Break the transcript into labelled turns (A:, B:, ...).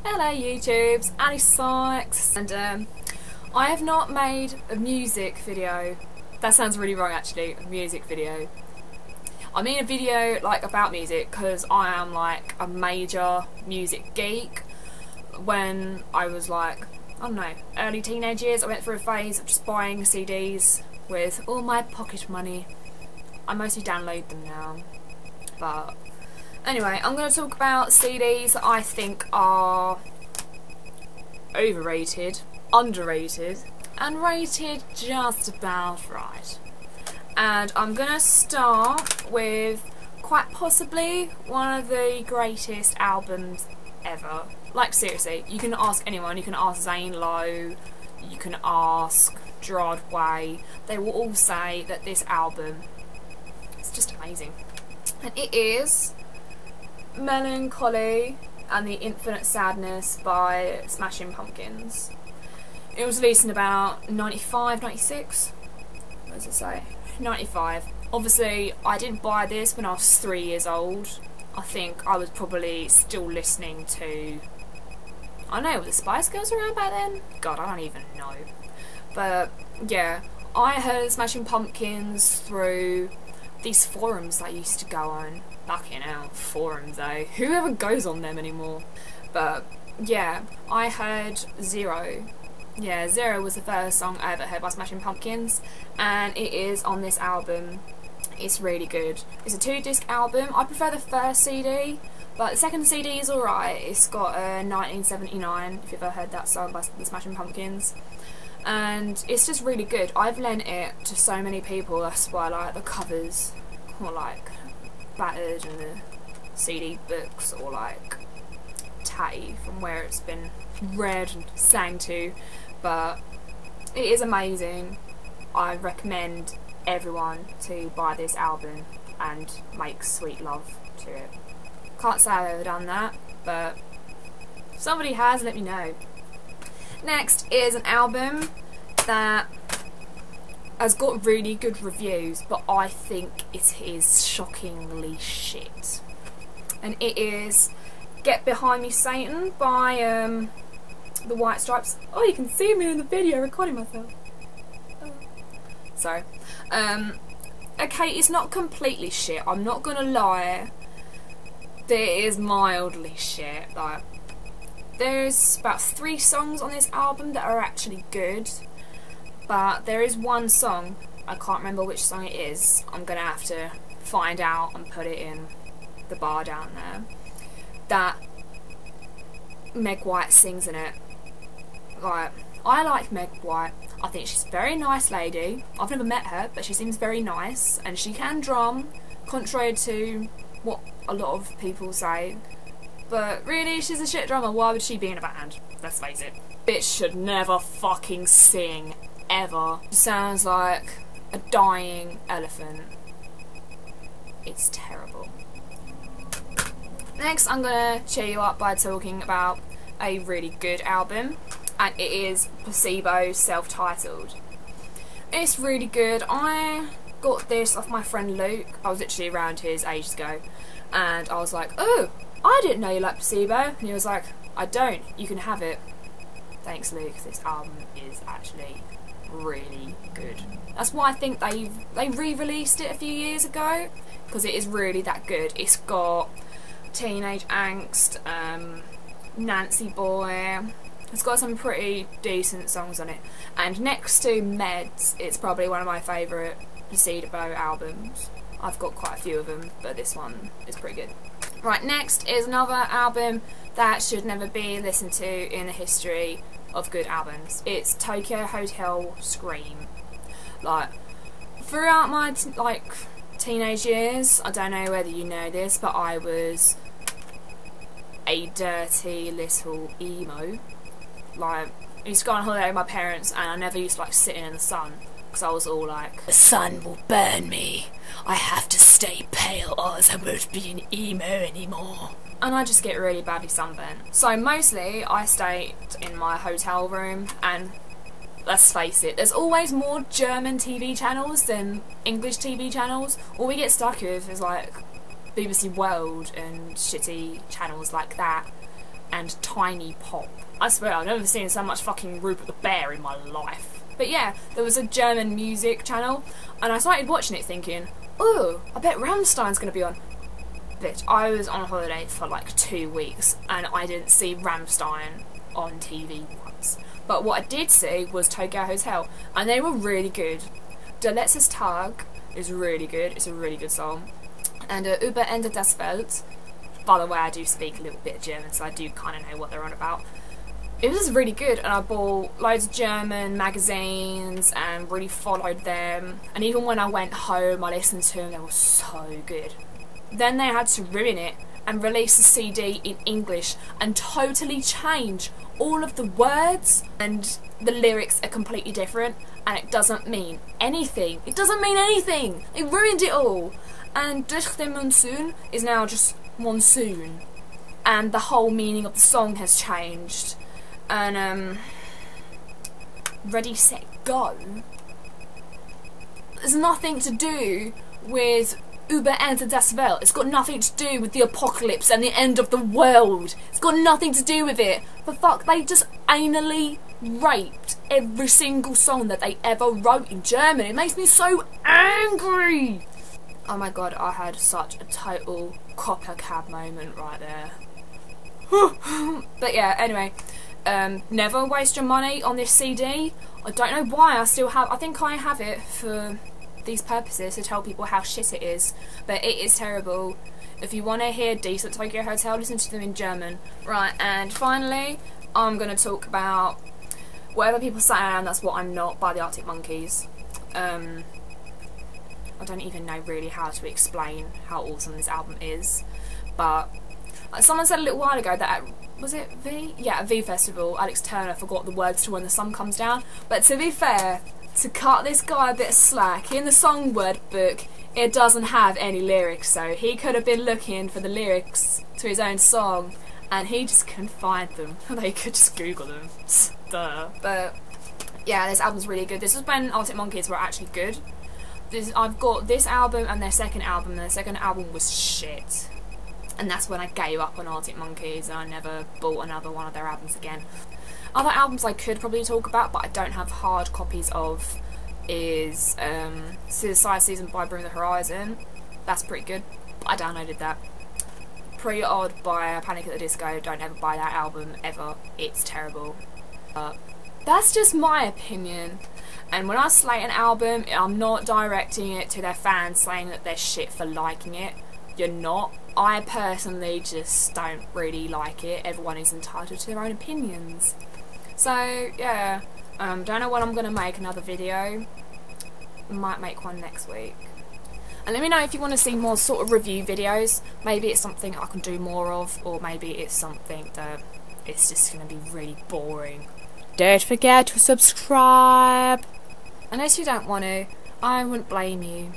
A: Hello YouTubes, Ali Sykes, and I have not made a music video. That sounds really wrong actually, a music video. I mean a video like about music because I am like a major music geek. When I was like, I don't know, early teenage years, I went through a phase of just buying CDs with all my pocket money. I mostly download them now, but anyway, I'm going to talk about CDs that I think are overrated, underrated, and rated just about right. And I'm going to start with quite possibly one of the greatest albums ever. Like seriously, you can ask anyone, you can ask Zane Lowe, you can ask Gerard Way, they will all say that this album is just amazing. And it is Melon, Collie and the Infinite Sadness by Smashing Pumpkins. It was released in about 95, 96? What does it say? 95. Obviously, I didn't buy this when I was 3 years old. I think I was probably still listening to, I don't know, were the Spice Girls around back then? God, I don't even know. But yeah, I heard Smashing Pumpkins through these forums that I used to go on. Fucking hell, forums though. Who ever goes on them anymore? But yeah, I heard Zero. Yeah, Zero was the first song I ever heard by Smashing Pumpkins, and it is on this album. It's really good. It's a 2-disc album. I prefer the first CD, but the second CD is alright. It's got 1979, if you've ever heard that song by the Smashing Pumpkins. And it's just really good. I've lent it to so many people, that's why like the covers are like battered and the CD books are like tatty from where it's been read and sang to, but it is amazing. I recommend everyone to buy this album and make sweet love to it. Can't say I've ever done that, but if somebody has, let me know. Next is an album that has got really good reviews, but I think it is shockingly shit. And it is Get Behind Me Satan by the White Stripes. Oh, you can see me in the video recording myself. Oh. Sorry. Okay, it's not completely shit, I'm not gonna lie. It is mildly shit. Like, there's about 3 songs on this album that are actually good, but there is one song, I can't remember which song it is, I'm gonna have to find out and put it in the bar down there, that Meg White sings in it. Like, I like Meg White, I think she's a very nice lady. I've never met her, but she seems very nice, and she can drum, contrary to what a lot of people say. But really, she's a shit drummer, why would she be in a band? Let's face it. Bitch should never fucking sing, ever. She sounds like a dying elephant. It's terrible. Next, I'm gonna cheer you up by talking about a really good album, and it is Placebo, self-titled. It's really good. I got this off my friend Luke. I was literally around his ages ago, and I was like, oh, I didn't know you liked Placebo. And he was like, I don't, you can have it. Thanks Luke, this album is actually really good. That's why I think they re-released it a few years ago, because it is really that good. It's got Teenage Angst, Nancy Boy, it's got some pretty decent songs on it. And next to Meds, it's probably one of my favourite Placebo albums. I've got quite a few of them, but this one is pretty good. Right, next is another album that should never be listened to in the history of good albums. It's Tokio Hotel Scream. Like, throughout my teenage years, I don't know whether you know this, but I was a dirty little emo. Like, I used to go on holiday with my parents, and I never used to like sitting in the sun, because I was all like, the sun will burn me, I have to stay pale or else I won't be an emo anymore. And I just get really badly sunburned. So mostly I stayed in my hotel room, and let's face it, there's always more German TV channels than English TV channels. All we get stuck with is like BBC World and shitty channels like that. and tiny pop. I swear, I've never seen so much fucking Rupert the Bear in my life. But yeah, there was a German music channel, and I started watching it thinking, oh, I bet Rammstein's gonna be on. Bitch, I was on holiday for like 2 weeks, and I didn't see Rammstein on TV once. But what I did see was Tokio Hotel, and they were really good. Der letztes Tag is really good, it's a really good song. And Über Ende des Welt, by the way, I do speak a little bit of German, so I do kind of know what they're on about. It was really good, and I bought loads of German magazines and really followed them. And even when I went home, I listened to them, they were so good. Then they had to ruin it and release a CD in English and totally change all of the words, and the lyrics are completely different, and it doesn't mean anything. It doesn't mean anything! They ruined it all! And Durch den Monsoon is now just monsoon, and the whole meaning of the song has changed. And Ready, Set, Go, there's nothing to do with Über Ende des Welt. It's got nothing to do with the apocalypse and the end of the world. It's got nothing to do with it. For fuck, they just anally raped every single song that they ever wrote in German. It makes me so angry. Oh my god, I had such a total copper cab moment right there. But yeah, anyway, never waste your money on this CD. I don't know why I still have, I think I have it for these purposes, to tell people how shit it is, but it is terrible. If you want to hear decent Tokio Hotel, listen to them in German. Right, and finally, I'm going to talk about Whatever People Say I Am, That's What I'm Not by the Arctic Monkeys. I don't even know really how to explain how awesome this album is, but someone said a little while ago that was it V? Yeah, at V Festival, Alex Turner forgot the words to When the Sun Comes Down, but to be fair, to cut this guy a bit of slack, in the songword book it doesn't have any lyrics, so he could have been looking for the lyrics to his own song and he just couldn't find them. They could just Google them. Duh. But yeah, this album's really good. This was when Arctic Monkeys were actually good. I've got this album and their second album, and their second album was shit. And that's when I gave up on Arctic Monkeys and I never bought another one of their albums again. Other albums I could probably talk about, but I don't have hard copies of, is Suicide Season by Bring the Horizon. That's pretty good. I downloaded that. Pretty Odd by Panic at the Disco. Don't ever buy that album, ever. It's terrible. But that's just my opinion. And when I slate an album, I'm not directing it to their fans saying that they're shit for liking it. You're not. I personally just don't really like it. Everyone is entitled to their own opinions. So, yeah, don't know when I'm going to make another video. Might make one next week. And let me know if you want to see more sort of review videos. Maybe it's something I can do more of, or maybe it's something that it's just going to be really boring. Don't forget to subscribe. Unless you don't want to, I wouldn't blame you.